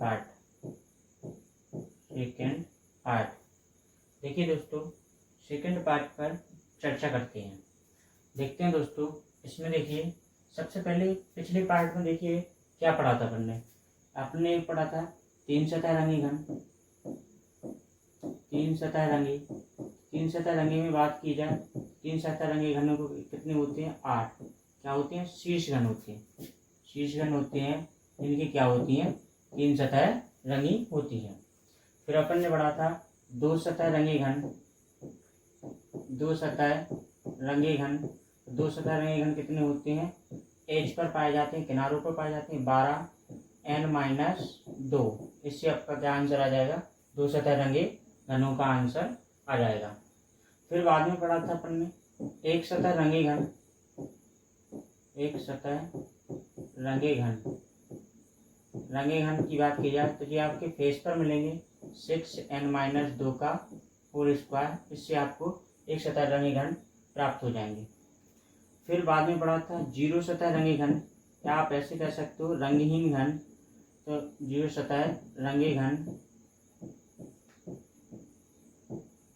Part. देखिए दोस्तों, second part पर चर्चा करते हैं। देखते हैं दोस्तों, इसमें देखिए सबसे पहले पिछले पार्ट में देखिए क्या पढ़ा था आपने पढ़ा था 3 सतह रंगी घन। 3 सतह रंगी में बात की जाए, 3 सतह रंगी घनों को कितने होते हैं? 8। क्या होते हैं? शीर्ष घन होते हैं। शीर्ष घन होते हैं जिनकी क्या होती हैं? 3 सतह रंगी होती है। फिर अपन ने पढ़ा था 2 सतह रंगे घन। 2 सतह रंगे घन कितने होते हैं? एज पर पाए जाते हैं, किनारों पर पाए जाते हैं 12n-2। इससे आपका क्या आंसर आ जाएगा? 2 सतह रंगे घनों का आंसर आ जाएगा। फिर बाद में पढ़ा था अपन ने 1 सतह रंगे घन। 1 सतह रंगे घन की बात की जाए तो ये आपके फेस पर मिलेंगे 6n-2 का होल स्क्वायर। इससे आपको 1 सतह रंगे घन प्राप्त हो जाएंगे। फिर बाद में पढ़ा था 0 सतह रंगे घन, या आप ऐसे कह सकते हो रंगहीन घन। तो 0 सतह रंगे घन,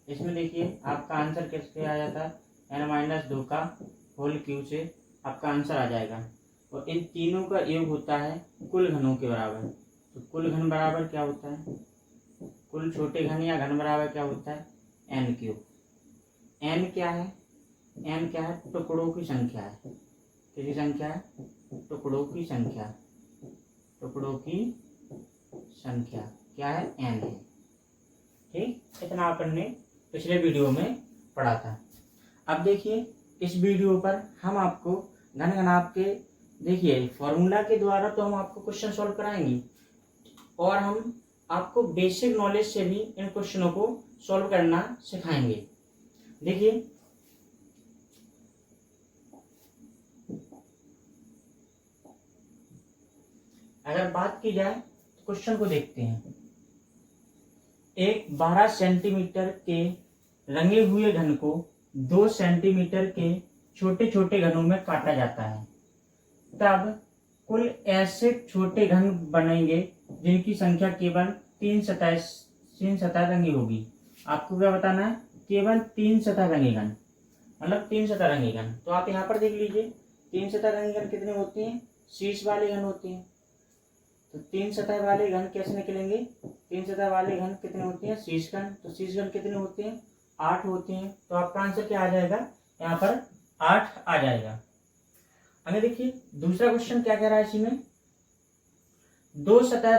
इसमें देखिए आपका आंसर कैसे आ जाता है? n-2 का होल क्यूब से आपका आंसर आ जाएगा। और इन तीनों का योग होता है कुल घनों के बराबर। तो कुल घन बराबर क्या होता है? कुल छोटे घन या घन बराबर क्या होता है? n3। n क्या है? n क्या है? टुकड़ों की संख्या है। किसकी संख्या है? टुकड़ों की संख्या। टुकड़ों की संख्या क्या है? n है। ठीक, इतना अपन ने पिछले वीडियो में पढ़ा था। अब देखिए इस वीडियो पर हम आपको घन घनाभ के देखिए फॉर्मूला के द्वारा तो हम आपको क्वेश्चन सॉल्व कराएंगे, और हम आपको बेसिक नॉलेज से भी इन क्वेश्चनों को सॉल्व करना सिखाएंगे। देखिए अगर बात की जाए तो क्वेश्चन को देखते हैं। एक 12 सेंटीमीटर के रंगे हुए घन को 2 सेंटीमीटर के छोटे छोटे घनों में काटा जाता है, तब कुल ऐसे छोटे घन बनेंगे जिनकी संख्या केवल 3 सतह रंगी होगी। आपको क्या बताना है? केवल 3 सतह रंगे घन, मतलब 3 सतह रंगे घन। तो आप यहाँ पर देख लीजिए 3 सतह रंगे घन कितने होते हैं? शीर्ष वाले घन होते हैं। तो 3 सतह वाले घन कैसे निकलेंगे? 3 सतह वाले घन कितने होते हैं? शीर्ष घन। तो शीर्ष घन कितने होते हैं? 8 होते हैं। तो आपका आंसर क्या आ जाएगा? यहाँ पर 8 आ जाएगा। आगे देखिए दूसरा क्वेश्चन क्या कह रहा है इसी में। 2 सतह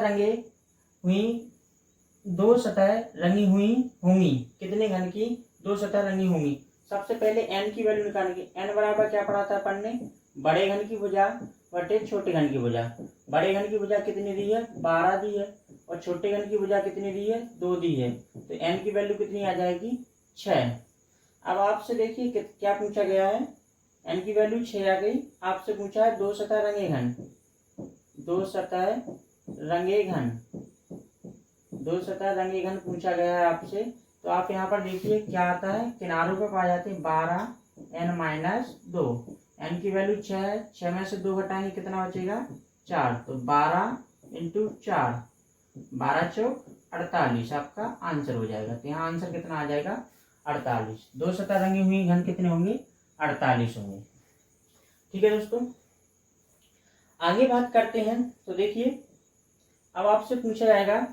रंगी हुई होंगी। कितने घन की 2 सतह रंगी होंगी? सबसे पहले n की वैल्यू निकालेंगे। n बराबर क्या पढ़ा था अपन ने? बड़े घन की भुजा बटे छोटे घन की भुजा। बड़े घन की भुजा कितनी दी है? 12 दी है। और छोटे घन की भुजा कितनी दी है? 2 दी है। तो n की वैल्यू कितनी आ जाएगी? 6। अब आपसे देखिए क्या पूछा गया है। n की वैल्यू 6 आ गई। आपसे पूछा है 2 सतह रंगे घन। 2 सतह रंगे घन, 2 सतह रंगे घन पूछा गया है आपसे। तो आप यहाँ पर देखिए क्या आता है? किनारों पर पाए जाते हैं 12n-2। n की वैल्यू 6 है। 6 में से 2 घटाएंगे कितना बचेगा? 4। तो 12 × 4, 12 चौक 48 आपका आंसर हो जाएगा। तो यहाँ आंसर कितना आ जाएगा? 48। 2 सतह रंगी हुई घन कितने होंगे? 48 होंगे। ठीक है दोस्तों, आगे बात करते हैं। तो देखिए अब आपसे पूछा जाएगा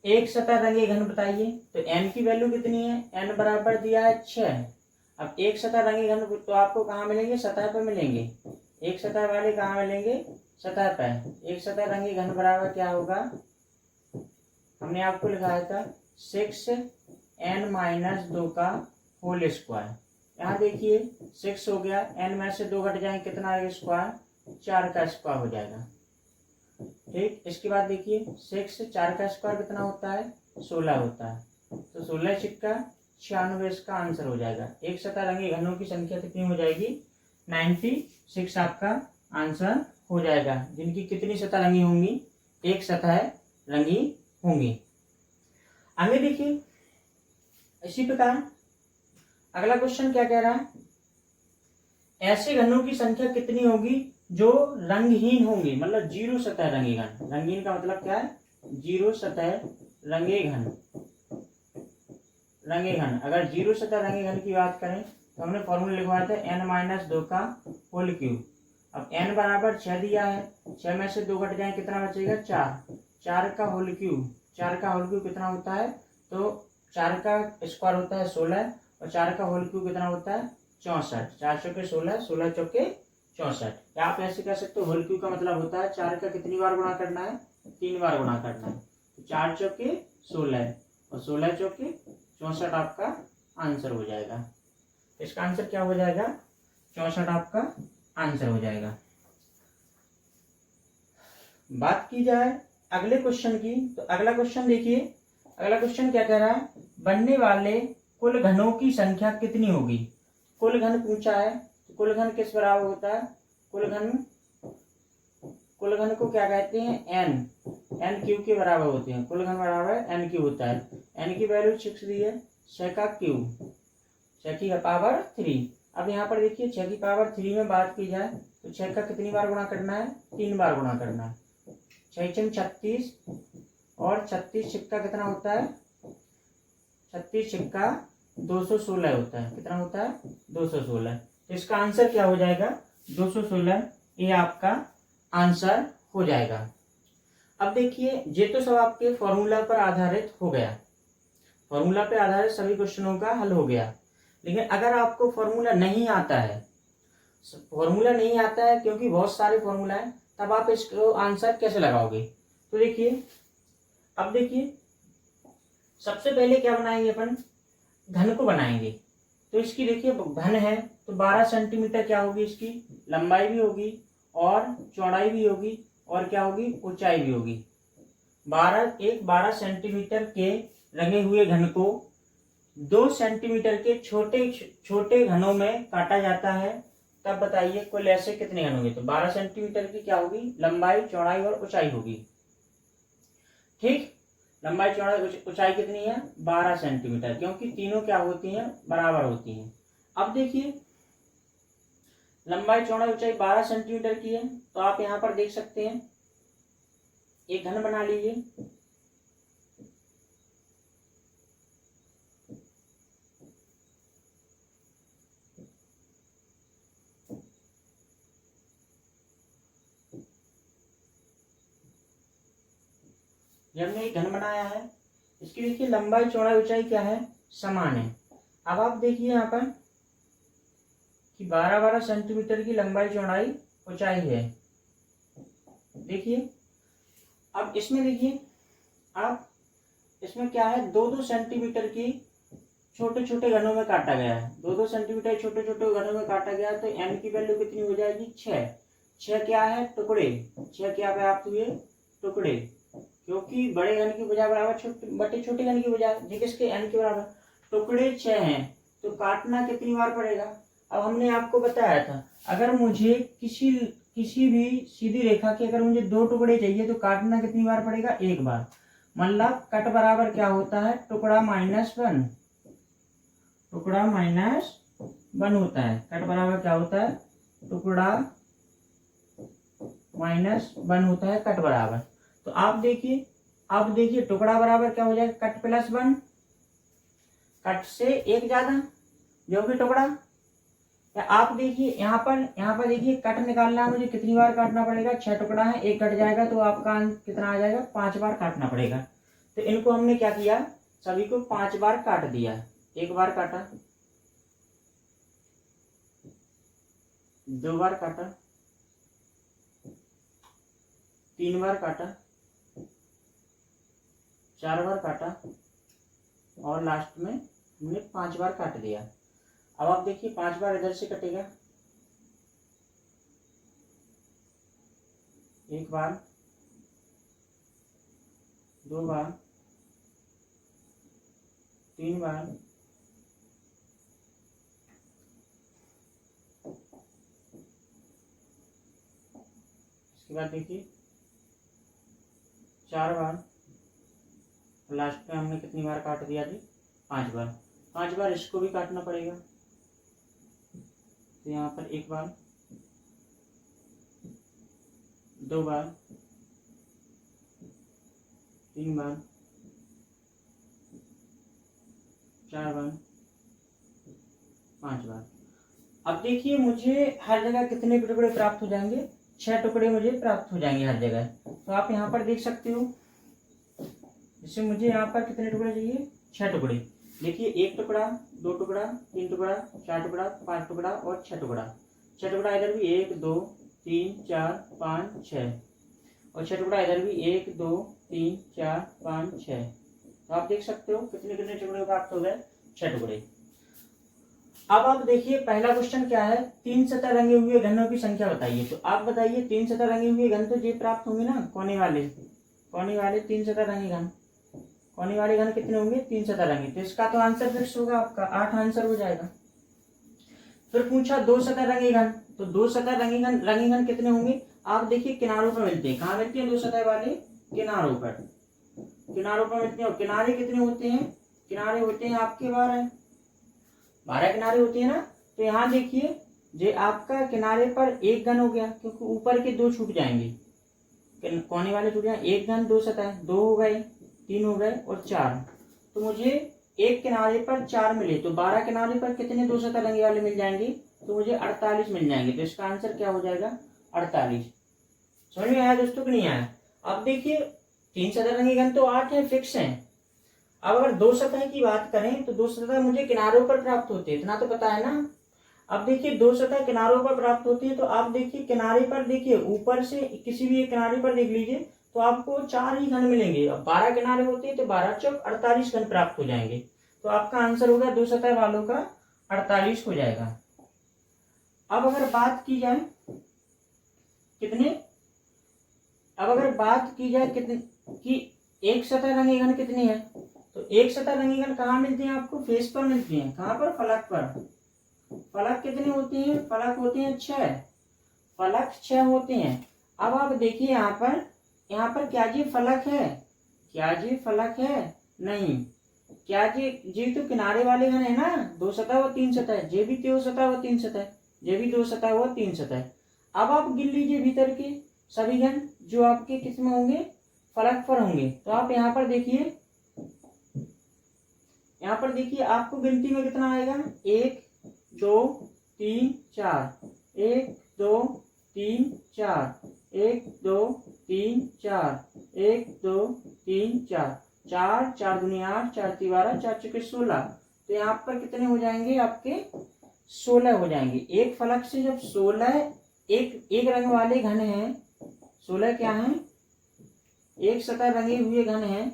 1 सतह रंगे घन बताइए। तो n की वैल्यू कितनी है? n बराबर दिया है 6। अब 1 सतह रंगे घन तो आपको कहाँ मिलेंगे? सतह पर मिलेंगे। 1 सतह वाले कहाँ मिलेंगे? सतह पर। 1 सतह रंगे घन बराबर क्या होगा? हमने आपको लिखाया था 6n-2 का होल स्क्वायर। यहाँ देखिए 6 हो गया, n में से 2 घट जाएंगे कितना आएगा? स्क्वायर 4 का स्क्वायर हो जाएगा। ठीक, इसके बाद देखिए 6 4 का स्क्वायर कितना होता है? 16 होता है। तो 16 छिक्का 96 इसका आंसर हो जाएगा। 1 सतह रंगे घनों की संख्या कितनी हो जाएगी? 96 आपका आंसर हो जाएगा, जिनकी कितनी सतह रंगी होंगी? 1 सतह रंगी होंगी। आगे देखिए इसी प्रकार अगला क्वेश्चन क्या कह रहा है? ऐसे घनों की संख्या कितनी होगी जो रंगहीन होंगे, मतलब 0 सतह रंगे घन। रंगीन का मतलब क्या है? जीरो सतह रंगे घन, रंगे घन, अगर जीरो सतह रंगे घन की बात करें तो हमने फॉर्मूला लिखवाया था n-2 का होल क्यूब। अब n बराबर 6 दिया है, 6 में से 2 घट जाए कितना बचेगा 4, 4 का होल क्यूब, 4 का होल क्यूब कितना होता है, तो 4 का स्क्वायर होता है 16 और 4 का होल क्यूब कितना होता है 64, 4 चौके 16, 16 चौके 64। या आप ऐसे कह सकते हो होल क्यूब का मतलब होता है 4 का कितनी बार गुणा करना है, 3 बार गुणा करना है, तो 4 चौके 16 और 16 चौके 64 आपका आंसर हो जाएगा। इसका आंसर क्या हो जाएगा, 64 आपका आंसर हो जाएगा। बात की जाए अगले क्वेश्चन की, तो अगला क्वेश्चन देखिए, अगला क्वेश्चन क्या कह रहा है, बनने वाले कुल घनों की संख्या कितनी होगी। कुल घन पूछा है, तो कुल घन किस बराबर होता है, कुल घन को क्या कहते हैं, एन क्यूब के बराबर होते हैं, कुल घन बराबर एन क्यूब होता है। एन की वैल्यू 6 दी है, 6 का क्यूब, 6 की पावर 3। अब यहाँ पर देखिए 6 की पावर 3 में बात की जाए तो 6 का कितनी बार गुणा करना है, 3 बार गुणा करना है, 6 36 और 36 छिक्का कितना होता है, 36 छिक्का 216 होता है, कितना होता है 216। तो इसका आंसर क्या हो जाएगा 216, ये आपका आंसर हो जाएगा। अब देखिए ये तो सब आपके फॉर्मूला पर आधारित हो गया, फॉर्मूला पे आधारित सभी क्वेश्चनों का हल हो गया। लेकिन अगर आपको फॉर्मूला नहीं आता है, फॉर्मूला नहीं आता है क्योंकि बहुत सारे फॉर्मूला है, तब आप इसको आंसर कैसे लगाओगे। तो देखिए, अब देखिए सबसे पहले क्या बनाएंगे अपन, घन को बनाएंगे। तो इसकी देखिए घन है तो 12 सेंटीमीटर क्या होगी, इसकी लंबाई भी होगी और चौड़ाई भी होगी और क्या होगी ऊंचाई भी होगी। 12 सेंटीमीटर के रंगे हुए घन को 2 सेंटीमीटर के छोटे छोटे घनों में काटा जाता है, तब बताइए कुल ऐसे कितने घन होंगे। तो 12 सेंटीमीटर की क्या होगी, लंबाई चौड़ाई और ऊंचाई होगी। ठीक, लंबाई चौड़ाई ऊंचाई कितनी है 12 सेंटीमीटर, क्योंकि तीनों क्या होती हैं बराबर होती हैं। अब देखिए लंबाई चौड़ाई ऊंचाई 12 सेंटीमीटर की है, तो आप यहां पर देख सकते हैं एक घन बना लीजिए। जब हमने एक घन बनाया है, इसकी देखिए लंबाई चौड़ाई ऊंचाई क्या है समान है। अब आप देखिए यहाँ पर कि 12-12 सेंटीमीटर की लंबाई चौड़ाई ऊंचाई है। देखिए अब इसमें देखिए आप इसमें क्या है 2-2 सेंटीमीटर की छोटे छोटे घनों में काटा गया है, 2-2 सेंटीमीटर छोटे छोटे घनों में काटा गया है। तो एन की वैल्यू कितनी हो जाएगी 6। 6 क्या है टुकड़े, 6 क्या प्राप्त हुए टुकड़े, क्योंकि बड़े घन की बजाय बराबर बटे छोटे घन की बजाय जी किसके एन के बराबर, टुकड़े 6 हैं तो काटना कितनी बार पड़ेगा। अब हमने आपको बताया था अगर मुझे किसी भी सीधी रेखा के अगर मुझे 2 टुकड़े चाहिए तो काटना कितनी बार पड़ेगा, 1 बार। मतलब कट बराबर क्या होता है टुकड़ा माइनस 1, टुकड़ा माइनस 1 होता है। कट बराबर क्या होता है टुकड़ा माइनस 1 होता है कट बराबर। तो आप देखिए, अब देखिए टुकड़ा बराबर क्या हो जाएगा कट प्लस 1, कट से 1 ज्यादा जो कि टुकड़ा। या आप देखिए यहाँ पर देखिए कट निकालना है मुझे कितनी बार काटना पड़ेगा, 6 टुकड़ा है 1 कट जाएगा तो आपका कितना आ जाएगा 5 बार काटना पड़ेगा। तो इनको हमने क्या किया सभी को 5 बार काट दिया, 1 बार काटा, 2 बार काटा, 3 बार काटा, 4 बार काटा और लास्ट में हमने 5 बार काट दिया। अब आप देखिए 5 बार इधर से कटेगा, 1 बार, 2 बार, 3 बार, इसके बाद देखिए 4 बार, लास्ट में हमने कितनी बार काट दिया जी 5 बार। 5 बार इसको भी काटना पड़ेगा, तो यहाँ पर 1 बार, 2 बार, 3 बार, 4 बार, 5 बार। अब देखिए मुझे हर जगह कितने टुकड़े प्राप्त हो जाएंगे, 6 टुकड़े मुझे प्राप्त हो जाएंगे हर जगह। तो आप यहाँ पर देख सकते हो, जैसे मुझे यहाँ पर कितने टुकड़े चाहिए, 6 टुकड़े। देखिए 1 टुकड़ा, 2 टुकड़ा, 3 टुकड़ा, 4 टुकड़ा, 5 टुकड़ा और 6 टुकड़ा। 6 टुकड़ा इधर भी 1 2 3 4 5 6 और 6 टुकड़ा इधर भी 1 2 3 4 5 6। तो आप देख सकते हो कितने कितने टुकड़े प्राप्त हो गए, 6 टुकड़े। अब आप देखिए पहला क्वेश्चन क्या है, 3 सतह रंगे हुए घनों की संख्या बताइए। तो आप बताइए 3 सतह रंगे हुए घन तो ये प्राप्त होंगे ना, कोने वाले 3 सतह रंगे घन। कोने वाले घन कितने होंगे, 3 सतह रंगे। तो इसका तो आंसर फिक्स होगा आपका, 8 आंसर हो जाएगा। फिर पूछा 2 सतह रंगे घन, तो 2 सतह रंगे घन कितने होंगे। आप देखिए किनारों पर मिलते हैं, कहाँ मिलते हैं 2 सतह वाले, किनारों पर मिलते हैं। और किनारे कितने होते हैं, किनारे होते हैं आपके 12 किनारे होते हैं ना। तो यहाँ देखिए जे आपका किनारे पर एक घन हो गया, क्योंकि ऊपर के 2 छूट जाएंगे, कोने वाले छूट जाएंगे। 1 घन 2 सतह, 2 हो गए, 3 हो गए और 4। तो मुझे एक किनारे पर 4 मिले, तो 12 किनारे पर कितने 2 सतह रंगे वाले मिल जाएंगे, तो मुझे 48 मिल जाएंगे। तो इसका आंसर क्या हो जाएगा, 48। समझ में आया दोस्तों कि नहीं आया। अब देखिए 3 सतह रंगे घन तो 8 है, फिक्स है। अब अगर 2 सतह की बात करें तो 2 सतह मुझे किनारों पर प्राप्त होते हैं, इतना तो पता है ना। अब देखिए 2 सतह किनारों पर प्राप्त होती है, तो आप देखिए किनारे पर देखिए ऊपर से किसी भी एक किनारे पर देख लीजिए तो आपको 4 ही घन मिलेंगे। अब 12 किनारे होते हैं तो 12 चौक 48 घन प्राप्त हो जाएंगे। तो आपका आंसर होगा 2 सतह वालों का 48 हो जाएगा। अब अगर बात की जाए कितने, अब अगर बात की जाए कितने कि एक सतह रंगे घन कितनी है, तो एक सतह रंगे घन कहाँ मिलती है आपको, फेस पर मिलती है। कहाँ पर, फलक पर। फलक कितने होते हैं, फलक होते हैं 6, फलक 6 होते हैं। अब आप देखिए यहाँ पर क्या जी फलक है, क्या जी फलक है, नहीं। क्या जी तो किनारे वाले घन है ना, 2 सतह व 3 सतह, जे भी 2 सतह व 3 सतह, जे भी 2 सतह व 3 सतह। अब आप गिन लीजिए भीतर के सभी घन जो आपके किसमें होंगे, फलक पर होंगे। तो आप यहाँ पर देखिए, आपको गिनती में कितना आएगा, 1 2 3 4, 1 2 3 4, 1 2 3 4, 1 2 3 4, 4 4 दूनी 8, 4 3 12, 4 चौके 16। तो यहाँ पर कितने हो जाएंगे आपके, 16 हो जाएंगे। एक फलक से जब 16 एक रंग वाले घन हैं, 16 क्या है, एक सतह रंगे हुए घन है।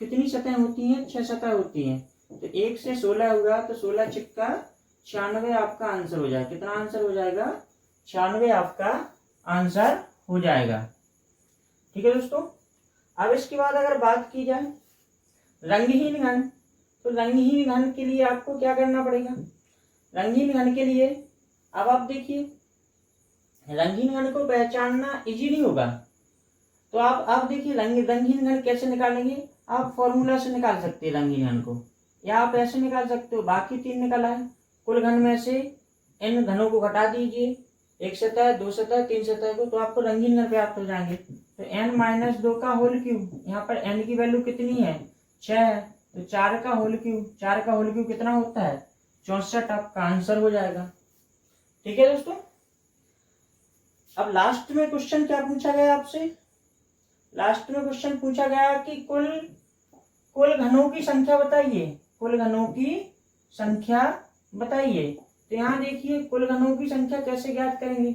कितनी सतह होती हैं, 6 सतह होती हैं। तो 1 से 16 हुआ तो 16 छिक्का 96 आपका आंसर हो जाएगा। कितना आंसर हो जाएगा, 96 आपका आंसर हो जाएगा। ठीक है दोस्तों। अब इसके बाद अगर बात की जाए रंगहीन घन, तो रंगहीन घन के लिए आपको क्या करना पड़ेगा, रंगीन घन के लिए अब आप देखिए रंगीन घन को पहचानना इजी नहीं होगा। तो आप देखिए रंगीन घन कैसे निकालेंगे, आप फॉर्मूला से निकाल सकते हैं रंगीन घन को, या आप ऐसे निकाल सकते हो, बाकी 3 निकल आए, कुल घन में से इन घनों को घटा दीजिए, 1 सतह 2 सतह 3 सतह को, तो आपको रंगीन घन प्राप्त हो जाएंगे। तो n-2 का होल क्यूब, यहाँ पर n की वैल्यू कितनी है, 6 है, तो 4 का होल क्यूब कितना होता है, 64। आपका आंसर हो जाएगा। ठीक है दोस्तों। अब लास्ट में क्वेश्चन क्या पूछा गया आपसे, लास्ट में क्वेश्चन पूछा गया कि कुल घनों की संख्या बताइए, कुल घनों की संख्या बताइए। तो यहाँ देखिए कुल घनों की संख्या कैसे ज्ञात करेंगे,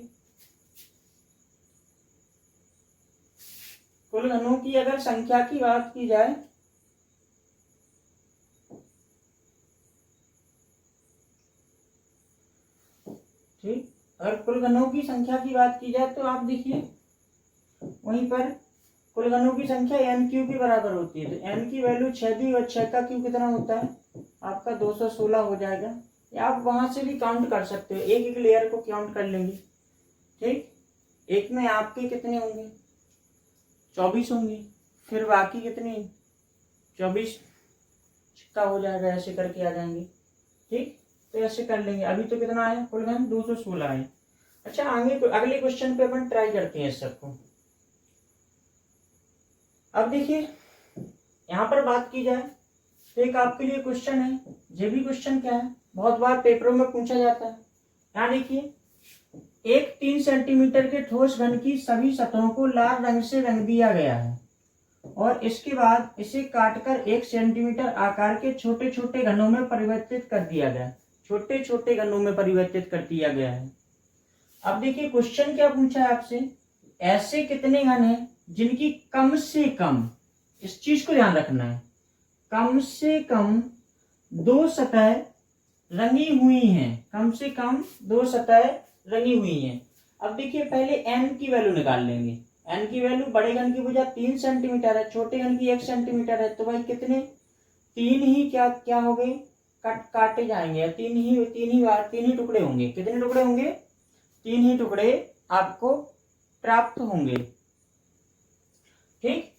कुल घनों की अगर संख्या की बात की जाए, ठीक, अगर कुल घनों की संख्या की बात की जाए तो आप देखिए वहीं पर कुल घनों की संख्या n क्यू के बराबर होती है। तो n की वैल्यू 6 दी और 6 का क्यू कितना होता है आपका 216 हो जाएगा। या आप वहां से भी काउंट कर सकते हो, एक एक लेयर को काउंट कर लेंगे। ठीक, एक में आपके कितने होंगे 24 होंगे, फिर बाकी कितने 24 का हो जाएगा, ऐसे करके आ जाएंगे। ठीक, तो ऐसे कर लेंगे। अभी तो कितना आया कुल घन 216 है। अच्छा आगे अगले क्वेश्चन पे अपन ट्राई करते हैं इस सबको। अब देखिए यहाँ पर बात की जाए तो एक आपके लिए क्वेश्चन है, ये भी क्वेश्चन क्या है, बहुत बार पेपरों में पूछा जाता है। यहाँ देखिए, एक 3 सेंटीमीटर के ठोस घन की सभी सतहों को लाल रंग से रंग दिया गया है और इसके बाद इसे काटकर 1 सेंटीमीटर आकार के छोटे छोटे घनों में परिवर्तित कर दिया गया, छोटे छोटे घनों में परिवर्तित कर दिया गया है। अब देखिए क्वेश्चन क्या पूछा है आपसे, ऐसे कितने घन हैं जिनकी कम से कम, इस चीज को ध्यान रखना है, कम से कम 2 सतह रंगी हुई हैं, कम से कम 2 सतह रंगी हुई हैं। अब देखिए पहले n की वैल्यू निकाल लेंगे। n की वैल्यू बड़े घन की भुजा 3 सेंटीमीटर है, छोटे घन की 1 सेंटीमीटर है, तो भाई कितने, 3 ही क्या हो गए, काटे जाएंगे, 3 ही टुकड़े होंगे। कितने टुकड़े होंगे, 3 ही टुकड़े आपको प्राप्त होंगे। ठीक,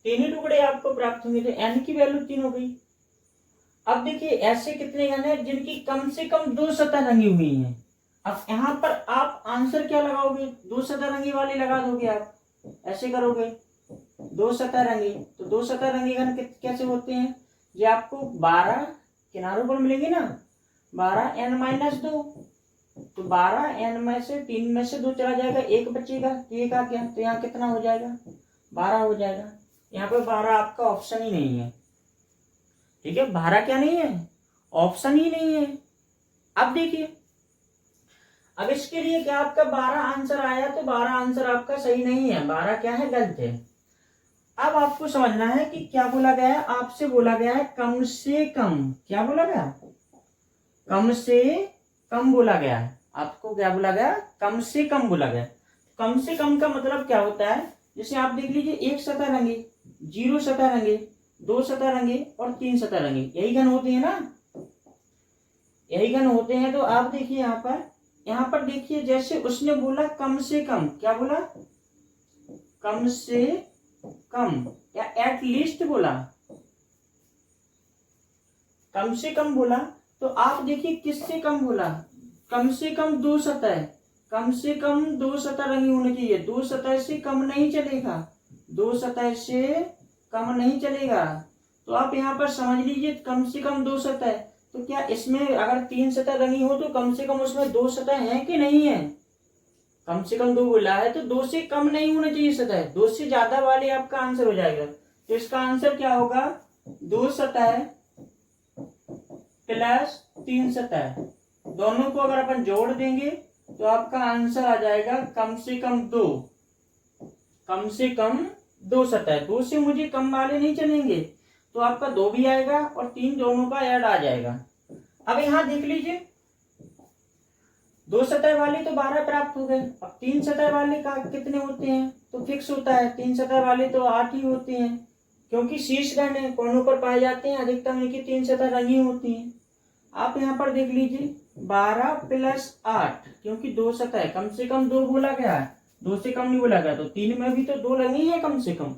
3 ही टुकड़े आपको प्राप्त होंगे, तो n की वैल्यू 3 हो गई। अब देखिए ऐसे कितने घन हैं जिनकी कम से कम 2 सतह रंगी हुई हैं। अब यहाँ पर आप आंसर क्या लगाओगे, 2 सतह रंगी वाली लगा दोगे, आप ऐसे करोगे, 2 सतह रंगी, तो 2 सतह रंगी घन कैसे होते हैं, ये आपको 12 किनारों पर मिलेंगे ना, 12n-2, तो 12n में से 3 में से 2 चला जाएगा, 1 बचेगा, तो ये का क्या, तो यहाँ कितना हो जाएगा, 12 हो जाएगा। यहाँ पर 12 आपका ऑप्शन ही नहीं है। ठीक है, 12 क्या नहीं है, ऑप्शन ही नहीं है। अब देखिए, अब इसके लिए क्या आपका 12 आंसर आया, तो 12 आंसर आपका सही नहीं है, 12 क्या है, गलत है। अब आपको समझना है कि क्या बोला गया है, आपसे बोला गया है कम से कम, क्या बोला गया, कम से कम बोला गया है, आपको क्या बोला गया, कम से कम बोला गया। कम से कम का मतलब क्या होता है, जैसे आप देख लीजिए, 1 सतह रंगे, 0 सतह रंगे, 2 सतह रंगे और 3 सतह रंगे, यही घन होते हैं ना, यही घन होते हैं। तो आप देखिए यहाँ पर देखिए, जैसे उसने बोला कम से कम, क्या बोला, कम से कम या एट लीस्ट बोला, कम से कम बोला, तो आप देखिए किससे कम बोला, कम से कम 2 सतह, कम से कम 2 सतह रंगी होनी चाहिए, 2 सतह से कम नहीं चलेगा, 2 सतह से कम नहीं चलेगा। तो आप यहाँ पर समझ लीजिए कम से कम 2 सतह, तो क्या इसमें अगर 3 सतह रंगी हो तो कम से कम उसमें 2 सतह है कि नहीं है, कम से कम 2 बोला है, तो 2 से कम नहीं होना चाहिए सतह, 2 से ज्यादा वाले आपका आंसर हो जाएगा। तो इसका आंसर क्या होगा, 2 सतह प्लस 3 सतह, दोनों को अगर अपन जोड़ देंगे तो आपका आंसर आ जाएगा कम से कम 2, कम से कम 2 सतह, 2 से मुझे कम वाले नहीं चलेंगे, तो आपका 2 भी आएगा और 3 दोनों का ऐड आ जाएगा। अब यहाँ देख लीजिए, 2 सतह वाले तो 12 प्राप्त हो गए, अब 3 सतह वाले का कितने होते हैं, तो फिक्स होता है, 3 सतह वाले तो 8 ही होते हैं, क्योंकि शीर्ष घन है, कोनों पर पाए जाते हैं, अधिकतम इनकी 3 सतह रंगी होती हैं। आप यहाँ पर देख लीजिए 12 प्लस 8, क्योंकि 2 सतह, कम से कम 2 बोला गया है, 2 से कम नहीं बोला गया, तो 3 में भी तो 2 रंगी है कम से कम,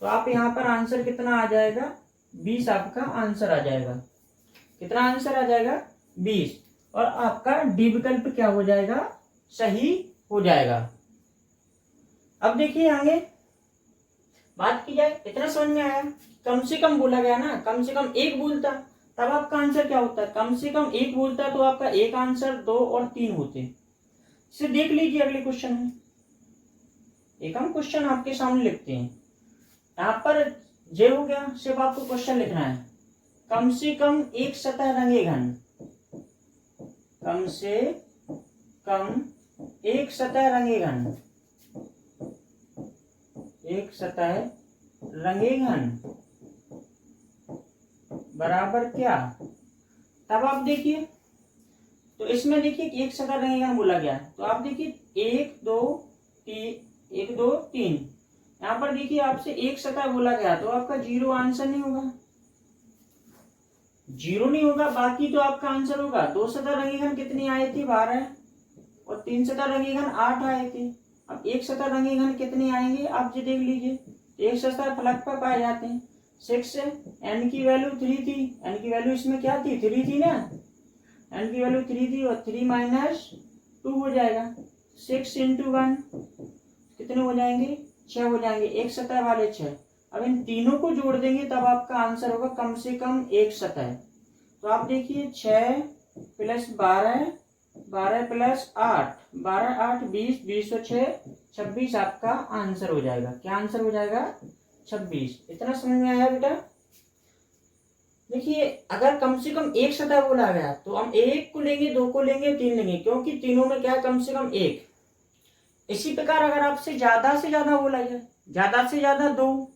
तो आप यहाँ पर आंसर कितना आ जाएगा, 20 आपका आंसर आ जाएगा। कितना आंसर आ जाएगा, 20, और आपका डी विकल्प क्या हो जाएगा, सही हो जाएगा। अब देखिए आगे बात की जाए, इतना समझ में आया, कम से कम बोला गया ना, कम से कम 1 बोलता तब आपका आंसर क्या होता है, कम से कम 1 बोलता तो आपका 1 आंसर, 2 और 3 होते। इसे देख लीजिए अगले क्वेश्चन में, एक हम क्वेश्चन आपके सामने लिखते हैं। यहाँ पर जे हो गया, सिर्फ आपको क्वेश्चन लिखना है, कम से कम 1 सतह रंगे घन, कम से कम 1 सतह रंगे घन, 1 सतह रंगे घन बराबर क्या, तब आप देखिए, तो इसमें देखिए 1 सतह रंगे घन बोला गया, तो आप देखिए 1 2 3, यहाँ पर देखिए आपसे 1 सतह बोला गया, तो आपका 0 आंसर नहीं होगा, 0 नहीं होगा, बाकी तो आपका आंसर होगा। 2 सतह रंगी घन कितनी आई थी, 12, और 3 सतह रंगी घन 8 आए थे। अब 1 सतह रंगी घन कितने आएंगे, आप जी देख लीजिए, 1 सतह फलक पर पाए जाते हैं, 6 है, n की वैल्यू 3 थी, n की वैल्यू इसमें क्या थी, 3 थी ना, n की वैल्यू 3 थी, और 3 माइनस 2 हो जाएगा, 6 × 1 कितने हो जाएंगे, 6 हो जाएंगे, 1 सतह वाले 6, अब इन तीनों को जोड़ देंगे तब आपका आंसर होगा कम से कम एक सतह। तो आप देखिए 6 + 12, 12 + 8, 12 8 20, 20 और 6 26 आपका आंसर हो जाएगा। क्या आंसर हो जाएगा? 26। इतना समझ में आया बेटा? देखिए अगर कम से कम एक सतह बोला गया तो हम एक को लेंगे, दो को लेंगे, तीन लेंगे, क्योंकि तीनों में क्या है? कम से कम एक। इसी प्रकार अगर आपसे ज्यादा से ज्यादा बोला जाए, ज्यादा से ज्यादा दो,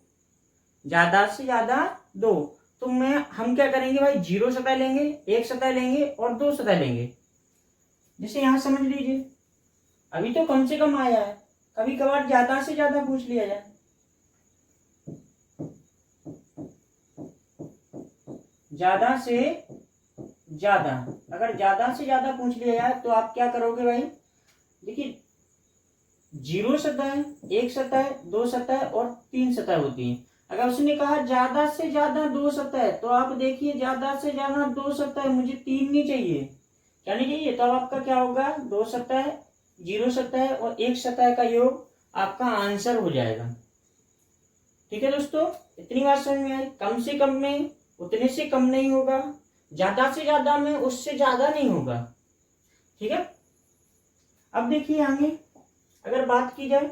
ज्यादा से ज्यादा दो, तो हम क्या करेंगे भाई? 0 सतह लेंगे, 1 सतह लेंगे और 2 सतह लेंगे। जैसे यहां समझ लीजिए, अभी तो कम से कम आया है, कभी कभार ज्यादा से ज्यादा पूछ लिया जाए। ज्यादा से ज्यादा, अगर ज्यादा से ज्यादा पूछ लिया जाए तो आप क्या करोगे भाई? देखिए 0 सतह, 1 सतह, 2 सतह और 3 सतह होती है। अगर उसने कहा ज्यादा से ज्यादा 2 सतह, तो आप देखिए ज्यादा से ज्यादा 2 सतह, मुझे 3 नहीं चाहिए। क्या नहीं चाहिए? तो अब आपका क्या होगा? 2 सतह, 0 सतह और 1 सतह का योग आपका आंसर हो जाएगा। ठीक है दोस्तों, इतनी बात समझ में आई? कम से कम में उतने से कम नहीं होगा, ज्यादा से ज्यादा में उससे ज्यादा नहीं होगा। ठीक है, अब देखिए आगे अगर बात की जाए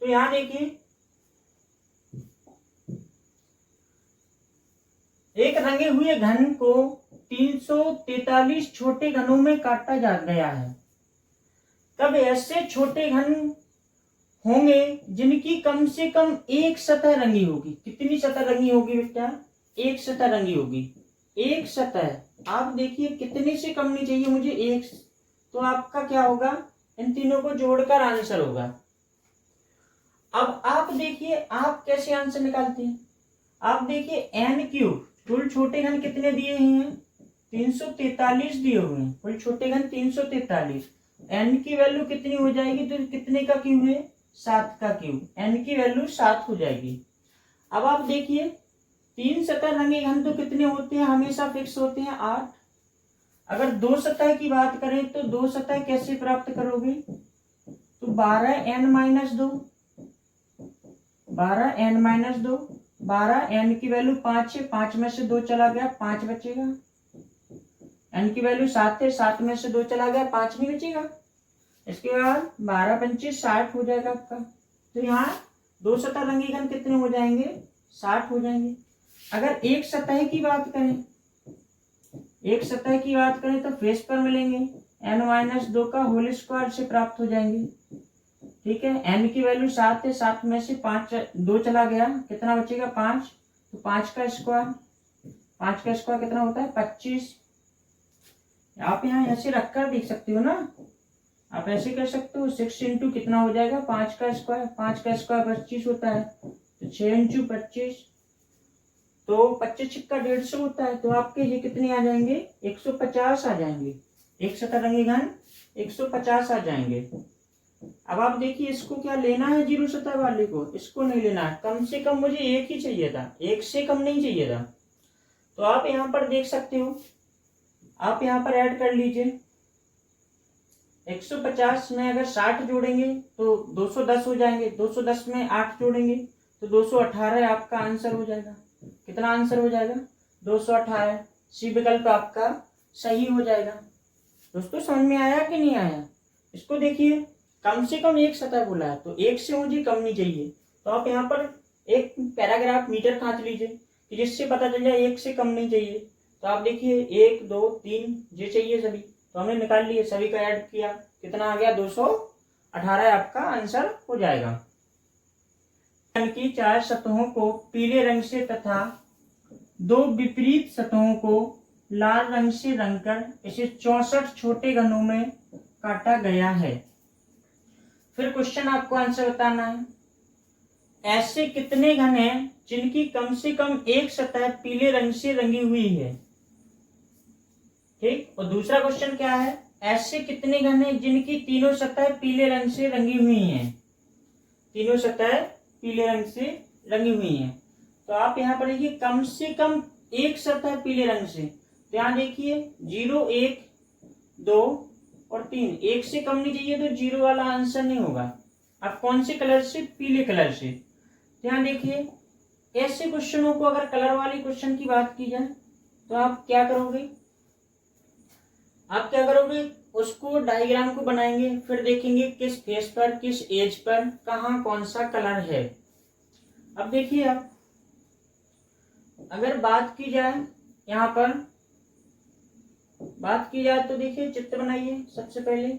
तो यहां देखिए एक रंगे हुए घन को 343 छोटे घनों में काटा जा गया है। तब ऐसे छोटे घन होंगे जिनकी कम से कम एक सतह रंगी होगी। कितनी सतह रंगी होगी बेटा? एक सतह रंगी होगी। एक सतह आप देखिए कितने से कम नहीं चाहिए मुझे? एक। तो आपका क्या होगा? इन तीनों को जोड़कर आंसर होगा। अब आप देखिए आप कैसे आंसर निकालते हैं। आप देखिए n3 कुल छोटे घन कितने दिए हैं? 343 दिए हुए हैं। कुल छोटे घन 343। n की वैल्यू कितनी हो जाएगी? तो कितने का क्यूब है? 7 का क्यूब। n की वैल्यू 7 हो जाएगी। अब आप देखिए 3 सतह रंगे घन तो कितने होते हैं? हमेशा फिक्स होते हैं 8। अगर 2 सतह की बात करें तो 2 सतह कैसे प्राप्त करोगे? तो 12n-2, 12n-2, 12 n की वैल्यू 5 है, 5 में से 2 चला गया, 5 बचेगा। n की वैल्यू 7 है, 7 में से 2 चला गया, 5 नहीं बचेगा। इसके बाद 12 25 60 हो जाएगा आपका। तो यहाँ 2 सतह रंगे घन कितने हो जाएंगे? 60 हो जाएंगे। अगर एक सतह की बात करें, एक सतह की बात करें तो फेस पर मिलेंगे n-2 का होल स्क्वायर से प्राप्त हो जाएंगे। ठीक है, n की वैल्यू 7 है, 7 में से 5 2 चला गया, कितना बचेगा? 5। तो 5 का स्क्वायर, 5 का स्क्वायर कितना होता है? 25। आप यहाँ ऐसे रखकर देख सकते हो ना, आप ऐसे कर सकते हो। 6 इंटू कितना हो जाएगा? 5 का स्क्वायर, 5 का स्क्वायर 25 होता है, तो 6 इंटू 25, तो 25 छिक्का 150 होता है। तो आपके ये कितने आ जाएंगे? 150 आ जाएंगे। एक सतह रंगे घन 150 आ जाएंगे। अब आप देखिए इसको क्या लेना है? 0 सतह वाले को? इसको नहीं लेना है। कम से कम मुझे एक ही चाहिए था, एक से कम नहीं चाहिए था। तो आप यहाँ पर देख सकते हो, आप यहाँ पर ऐड कर लीजिए। 150 में अगर 60 जोड़ेंगे तो 210 हो जाएंगे, 210 में 8 जोड़ेंगे तो 218 आपका आंसर हो जाएगा। कितना आंसर हो जाएगा? 218। सी विकल्प आपका सही हो जाएगा। दोस्तों समझ में आया कि नहीं आया? इसको देखिए, कम से कम एक सतह बोला है तो एक से मुझे कम नहीं चाहिए। तो आप यहाँ पर एक पैराग्राफ मीटर खींच लीजिए कि जिससे पता चल जाए एक से कम नहीं चाहिए। तो आप देखिए 1 2 3 ये चाहिए सभी, तो हमने निकाल लिए, सभी का ऐड किया, कितना आ गया? 218 आपका आंसर हो जाएगा। की 4 सतहों को पीले रंग से तथा 2 विपरीत सतहों को लाल रंग से रंगकर इसे 64 छोटे घनों में काटा गया है। फिर क्वेश्चन आपको आंसर बताना है। ऐसे कितने घन हैं जिनकी कम से कम एक सतह पीले रंग से रंगी हुई है? ठीक, और दूसरा क्वेश्चन क्या है? ऐसे कितने घन हैं जिनकी तीनों सतह पीले रंग से रंगी हुई हैं? तीनों सतह पीले रंग से रंगी हुई हैं। तो आप यहाँ पर देखिए कम से कम एक सतह पीले रंग से, तो यहाँ देखिए 0 1 2 और 3, एक से कम नहीं चाहिए तो 0 वाला आंसर नहीं होगा। अब कौन से कलर से? पीले कलर से। तो यहाँ देखिए ऐसे क्वेश्चनों को, अगर कलर वाली क्वेश्चन की बात की जाए तो आप क्या करोगे, उसको डायग्राम को बनाएंगे, फिर देखेंगे किस फेस पर, किस एज पर कहाँ कौन सा कलर है। अब देखिए, आप अगर बात की जाए, यहाँ पर बात की जाए तो देखिए चित्र बनाइए सबसे पहले।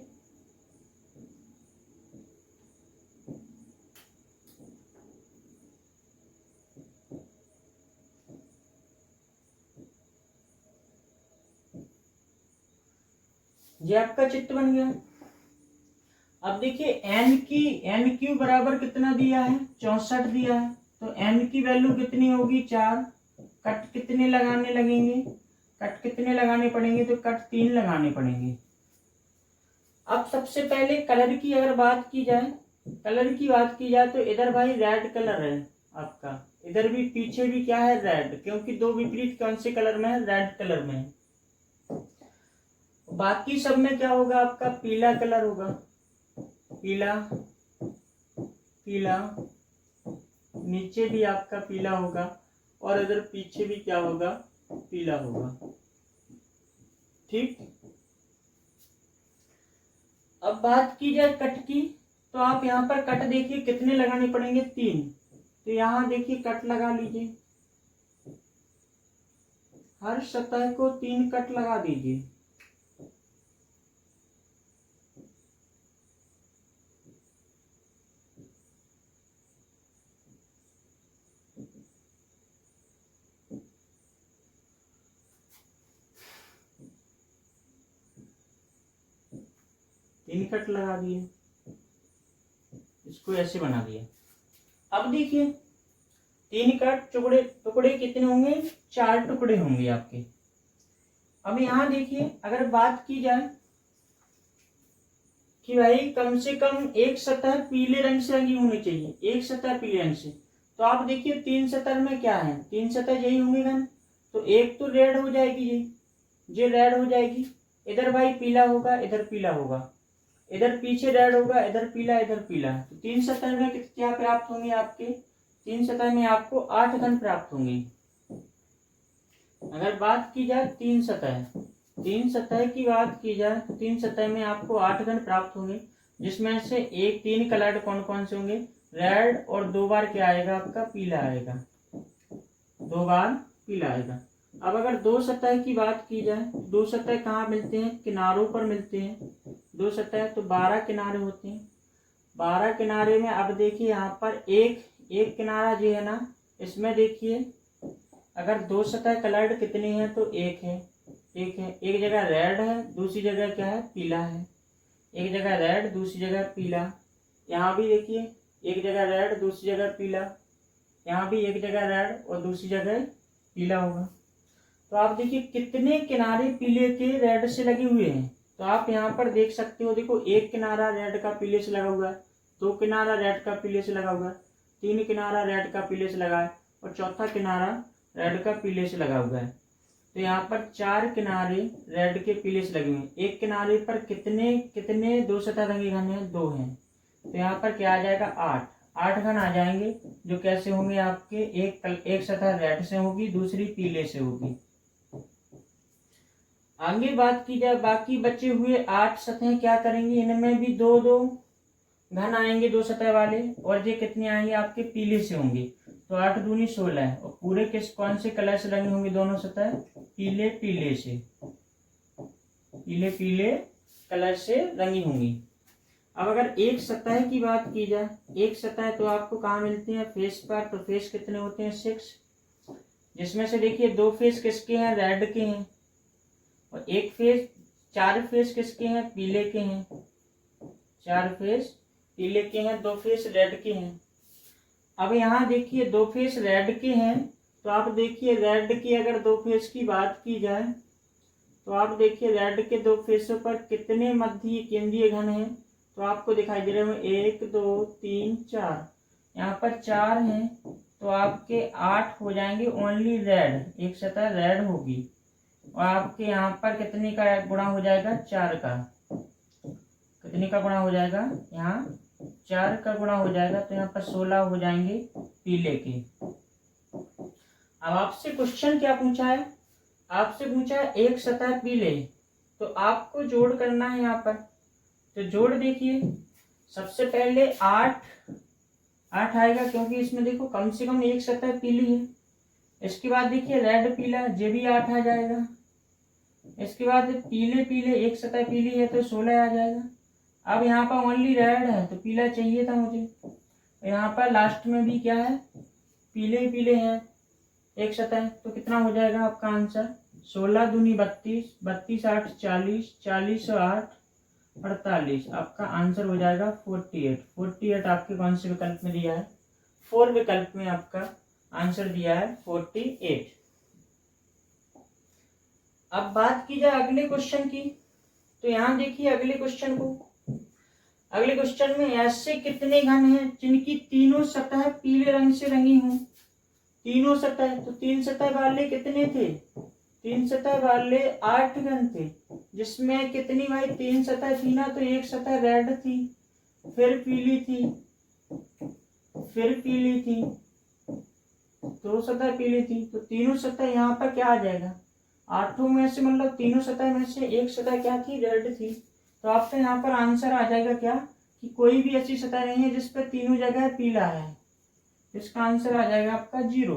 ये आपका चित्र बन गया। अब देखिए एन क्यू बराबर कितना दिया है, 64 दिया है, तो एन की वैल्यू कितनी होगी, 4। कट कितने लगाने लगेंगे, कट कितने लगाने पड़ेंगे, तो कट 3 लगाने पड़ेंगे। अब सबसे पहले कलर की अगर बात की जाए, तो इधर भाई रेड कलर है आपका, इधर भी पीछे भी क्या है, रेड, क्योंकि दो विपरीत कौन से कलर में है, रेड कलर में है। बाकी सब में क्या होगा, आपका पीला कलर होगा, पीला पीला, नीचे भी आपका पीला होगा, और इधर पीछे भी क्या होगा, पीला होगा। ठीक। अब बात की जाए कट की, तो आप यहाँ पर कट देखिए कितने लगाने पड़ेंगे, 3। तो यहाँ देखिए कट लगा लीजिए, हर सतह को 3 कट लगा दीजिए। तीन कट लगा दिए, इसको ऐसे बना दिया। अब देखिए 3 कट, टुकड़े कितने होंगे, 4 टुकड़े होंगे आपके। अब यहाँ देखिए अगर बात की जाए कि भाई कम से कम एक सतह पीले रंग से रंगी होनी चाहिए, एक सतह पीले रंग से, तो आप देखिए 3 सतह में क्या है, 3 सतह यही होंगे घन, तो एक तो रेड हो जाएगी, ये रेड हो जाएगी, इधर भाई पीला होगा, इधर पीला होगा, इधर पीछे रेड होगा, इधर पीला, इधर पीला। तो 3 सतह में क्या प्राप्त होंगे आपके, 3 सतह में आपको 8 घन प्राप्त होंगे। अगर बात की जाए 3 सतह की बात की जाए तो 3 सतह में आपको 8 घन प्राप्त होंगे, जिसमें से 3 कलर कौन कौन से होंगे, रेड, और 2 बार क्या आएगा, आपका पीला आएगा, 2 बार पीला आएगा। अब अगर 2 सतह की बात की जाए, 2 सतह कहाँ मिलते हैं, किनारों पर मिलते हैं। 2 सतह तो 12 किनारे होते हैं, 12 किनारे में अब देखिए यहाँ पर एक किनारा जो है ना, इसमें देखिए अगर 2 सतह कलर्ड कितनी है, तो एक है, एक जगह रेड है, दूसरी जगह क्या है, पीला है, एक जगह रेड, दूसरी जगह पीला। यहाँ भी देखिए एक जगह रेड, दूसरी जगह पीला, यहाँ भी एक जगह रेड और दूसरी जगह पीला होगा। तो आप देखिए कितने किनारे पीले के रेड से लगे हुए हैं। तो आप यहाँ पर देख सकते हो, देखो एक किनारा रेड का पीले से लगा हुआ है, 2 किनारा रेड का पीले से लगा हुआ है, 3 किनारा रेड का पीले से लगा है, और चौथा किनारा रेड का पीले से लगा हुआ है। तो यहाँ पर 4 किनारे रेड के पीले से लगे हुए हैं। एक किनारे पर कितने 2 सतह रंगे घन हैं, 2 हैं। तो यहाँ पर क्या आ जाएगा, 8 घन आ जाएंगे, जो कैसे होंगे आपके, एक सतह रेड से होगी, दूसरी पीले से होगी। आगे बात की जाए, बाकी बचे हुए 8 सतह क्या करेंगे, इनमें भी 2 घन आएंगे, 2 सतह वाले, और ये कितने आएंगे, आपके पीले से होंगे। तो 8 दूनी 16 है, और पूरे कौन से कलर से रंगे होंगे, दोनों सतह पीले से, पीले कलर से रंगी होंगी। अब अगर एक सतह की बात की जाए, एक सतह तो आपको कहाँ मिलती है, फेस पर। तो फेस कितने होते हैं, 6, जिसमें से देखिए 2 फेस किसके हैं, रेड के हैं, और एक फेस, 4 फेस किसके हैं, पीले के हैं, 4 फेस पीले के हैं, 2 फेस रेड के हैं। अब यहाँ देखिए 2 फेस रेड के हैं, तो आप देखिए रेड की अगर 2 फेस की बात की जाए, तो आप देखिए रेड के 2 फेसों पर कितने मध्य केंद्रीय घन हैं, तो आपको दिखाई दे रहे हैं 1 2 3 4, यहाँ पर 4 हैं, तो आपके 8 हो जाएंगे ओनली रेड, एक सतह रेड होगी, और आपके यहाँ पर कितने का गुणा हो जाएगा, 4 का, कितने का गुणा हो जाएगा, यहाँ 4 का गुणा हो जाएगा तो यहाँ पर 16 हो जाएंगे पीले के। अब आपसे क्वेश्चन क्या पूछा है, आपसे पूछा है एक सतह पीले, तो आपको जोड़ करना है यहाँ पर। तो जोड़ देखिए, सबसे पहले 8 आएगा क्योंकि इसमें देखो कम से कम एक सतह पीली है। इसके बाद देखिए रेड पीला, ये भी 8 आ जाएगा। इसके बाद पीले पीले एक सतह पीली है तो 16 आ जाएगा। अब यहाँ पर ओनली रेड है तो पीला चाहिए था मुझे। यहाँ पर लास्ट में भी क्या है, पीले ही पीले हैं एक सतह, तो कितना हो जाएगा आपका आंसर 16 दूनी 32, 32 8 40, 40 और 8 48। आपका आंसर हो जाएगा 48। 48 आपके कौन से विकल्प में दिया है, 4 विकल्प में आपका आंसर दिया है 48। अब बात की जाए अगले क्वेश्चन की, तो यहाँ देखिए अगले क्वेश्चन को। अगले क्वेश्चन में ऐसे कितने घन हैं जिनकी तीनों सतह पीले रंग से रंगी हों। तीनों सतह, तो 3 सतह वाले कितने थे, 3 सतह वाले 8 घन थे, जिसमें कितनी भाई 3 सतह थी ना, तो एक सतह रेड थी, फिर पीली थी, फिर पीली थी, 2 सतह पीली थी। तो तीनों सतह यहाँ पर क्या आ जाएगा, 8 में से मतलब तीनों सतह में से एक सतह क्या थी, रेड थी। तो आपका यहाँ पर आंसर आ जाएगा क्या, कि कोई भी ऐसी सतह नहीं है जिस पर तीनों जगह पीला है। इसका आंसर आ जाएगा आपका 0।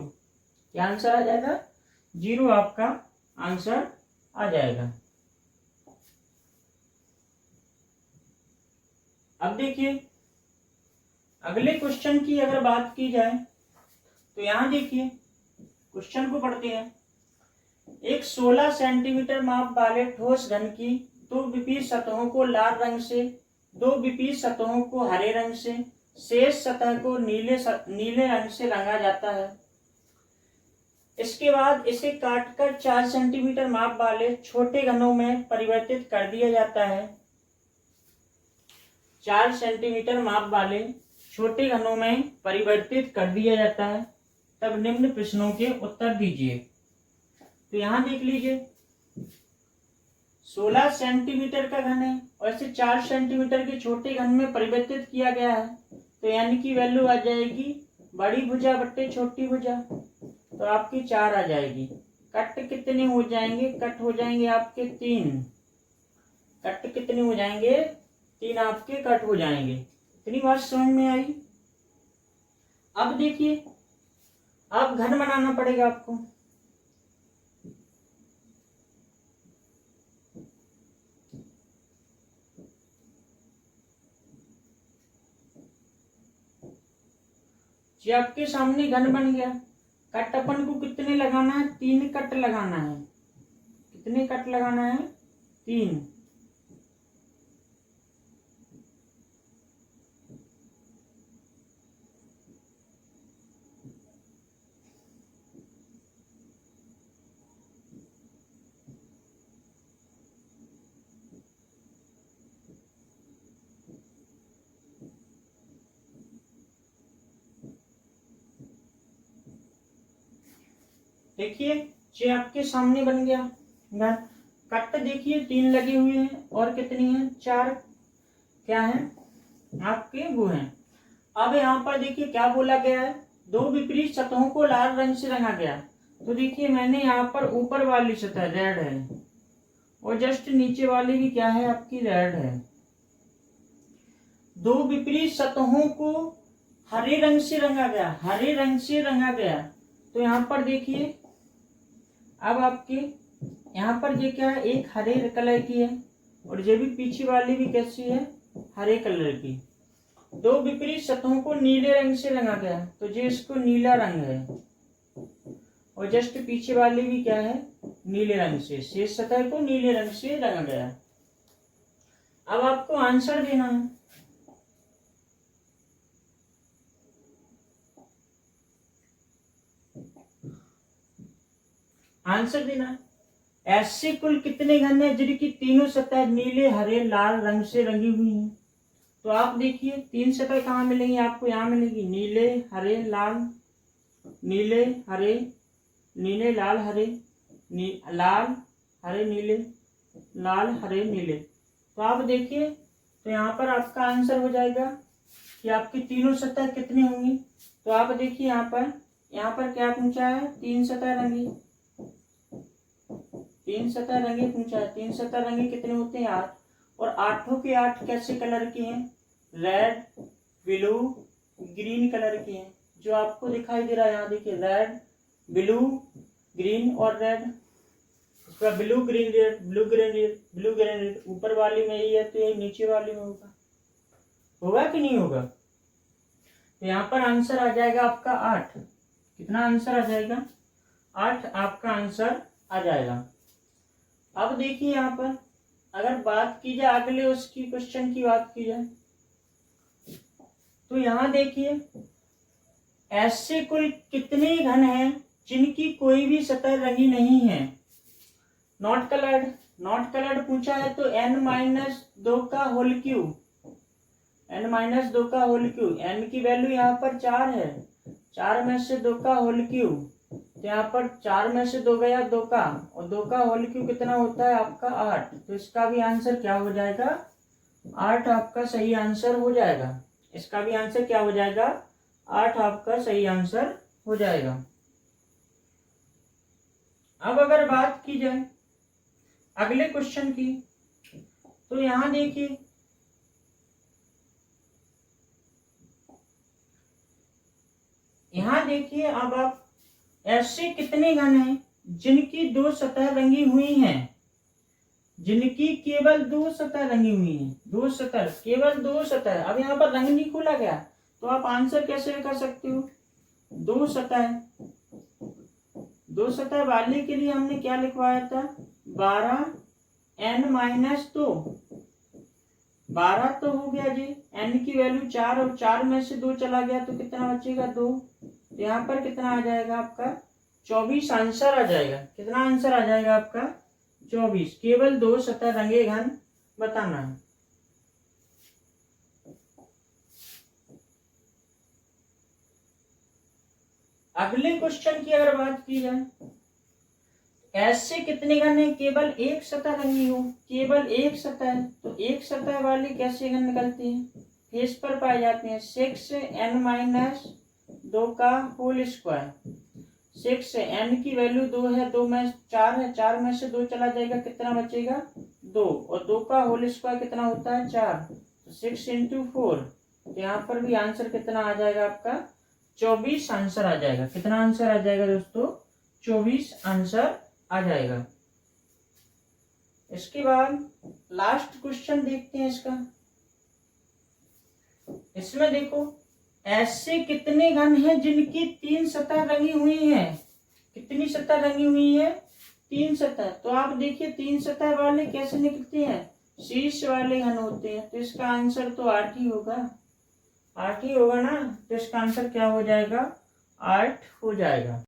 क्या आंसर आ जाएगा, 0 आपका आंसर आ जाएगा। अब देखिए अगले क्वेश्चन की अगर बात की जाए, तो यहां देखिए क्वेश्चन को पढ़ते हैं। एक 16 सेंटीमीटर माप वाले ठोस घन की 2 विपरीत सतहों को लाल रंग से, 2 विपरीत सतहों को हरे रंग से, शेष सतह को नीले रंग से रंगा जाता है। इसके बाद इसे काटकर 4 सेंटीमीटर माप वाले छोटे घनों में परिवर्तित कर दिया जाता है। 4 सेंटीमीटर माप वाले छोटे घनों में परिवर्तित कर दिया जाता है। तब निम्न प्रश्नों के उत्तर दीजिए। तो यहां देख लीजिए 16 सेंटीमीटर का घन है और इसे 4 सेंटीमीटर के छोटे घन में परिवर्तित किया गया है, तो यानी की वैल्यू आ जाएगी बड़ी भुजा बट्टे छोटी भुजा, तो आपकी 4 आ जाएगी। कट कितने हो जाएंगे, कट हो जाएंगे आपके 3। कट कितने हो जाएंगे, 3 आपके कट हो जाएंगे। इतनी बात समझ में आई। अब देखिए अब घन बनाना पड़ेगा आपको। ये आपके सामने घन बन गया। कट अपन को कितने लगाना है, 3 कट लगाना है। कितने कट लगाना है, 3। देखिए ये आपके सामने बन गया घन। कट देखिए 3 लगे हुए हैं और कितनी है, 4 क्या है आपके वो हैं। अब यहाँ पर देखिए क्या बोला गया है, 2 विपरीत सतहों को लाल रंग से रंगा गया। तो देखिए मैंने यहाँ पर ऊपर वाली सतह रेड है और जस्ट नीचे वाली भी क्या है आपकी रेड है। 2 विपरीत सतहों को हरे रंग से रंगा गया, हरे रंग से रंगा गया। तो यहाँ पर देखिए अब आपके यहाँ पर ये क्या है, एक हरे कलर की है और ये भी पीछे वाली भी कैसी है, हरे कलर की। 2 विपरीत सतहों को नीले रंग से रंगा गया, तो ये इसको नीला रंग है और जस्ट पीछे वाली भी क्या है, नीले रंग से। शेष सतह को नीले रंग से रंगा गया। अब आपको आंसर देना है। आंसर देना, ऐसे कुल कितने घन है जिनकी तीनों सतह नीले हरे लाल रंग से रंगी हुई हैं। तो आप देखिए 3 सतह कहाँ मिलेंगी आपको, यहाँ मिलेगी नीले हरे लाल, नीले हरे, नीले लाल हरे, लाल हरे नीले, लाल हरे नीले। तो आप देखिए तो यहाँ पर आपका आंसर हो जाएगा कि आपकी तीनों सतह कितनी होंगी। तो आप देखिए यहाँ पर क्या पूछा है, 3 सतह रंगी, 3 सतह रंगी पूछा है। 3 सतह रंगी कितने होते हैं, 8। और 8 के 8 कैसे कलर के हैं, रेड, ब्लू, ग्रीन कलर के हैं, जो आपको दिखाई दे रहा है। यहाँ देखिए रेड, ब्लू, ग्रीन और रेड। इसका blue green red, blue green red, blue green red. ऊपर वाली में यही है तो ये नीचे वाली में होगा कि नहीं होगा। तो यहाँ पर आंसर आ जाएगा आपका 8। कितना आंसर आ जाएगा, 8 आपका आंसर आ जाएगा। अब देखिए यहाँ पर अगर बात की जाए अगले उसकी क्वेश्चन की बात की जाए, तो यहाँ देखिए ऐसे कुल कितने घन हैं जिनकी कोई भी सतह रंगी नहीं है। नॉट कलर्ड पूछा है तो n-2 का होल क्यूब, n-2 का होल क्यूब। n की वैल्यू यहाँ पर 4 है, 4 में से 2 का होल क्यूब। तो यहाँ पर 4 में से 2 गया 2 का, और 2 का होल क्यूब कितना होता है आपका 8। तो इसका भी आंसर क्या हो जाएगा, 8 आपका सही आंसर हो जाएगा। इसका भी आंसर क्या हो जाएगा, 8 आपका सही आंसर हो जाएगा। अब अगर बात की जाए अगले क्वेश्चन की, तो यहां देखिए अब आप ऐसे कितने घन हैं जिनकी 2 सतह रंगी हुई हैं, जिनकी केवल 2 सतह रंगी हुई हैं, 2 सतह, केवल 2 सतह। अब यहाँ पर रंग नहीं खोला गया तो आप आंसर कैसे कर सकते हो, 2 सतह वाले के लिए हमने क्या लिखवाया था, 12n-2। 12 तो हो गया जी, n की वैल्यू 4 और 4 में से 2 चला गया तो कितना बचेगा, 2। तो यहाँ पर कितना आ जाएगा आपका 24 आंसर आ जाएगा। कितना आंसर आ जाएगा आपका 24। केवल 2 सतह रंगे घन बताना है। अगले क्वेश्चन की अगर बात की जाए, ऐसे कितने घन है केवल एक सतह रंगी हो, केवल एक सतह। तो एक सतह वाले कैसे घन निकलते हैं, फेस पर पाए जाते हैं। 6n-2 का होल स्क्वायर। 6 n की वैल्यू 2 है, 2 में 4 है, 4 में से 2 चला जाएगा, कितना बचेगा 2। और 2 का होल स्क्वायर कितना होता है 4। तो 6 × 4। तो यहाँ पर भी आंसर कितना आ जाएगा आपका 24 आंसर आ जाएगा। कितना आंसर आ जाएगा दोस्तों, 24 आंसर आ जाएगा। इसके बाद लास्ट क्वेश्चन देखते हैं इसका। इसमें देखो ऐसे कितने घन हैं जिनकी 3 सतह रंगी हुई हैं। कितनी सतह रंगी हुई है, 3 सतह। तो आप देखिए 3 सतह वाले कैसे निकलते हैं, शीर्ष वाले घन होते हैं। तो इसका आंसर तो 8 ही होगा, 8 ही होगा ना। तो इसका आंसर क्या हो जाएगा, 8 हो जाएगा।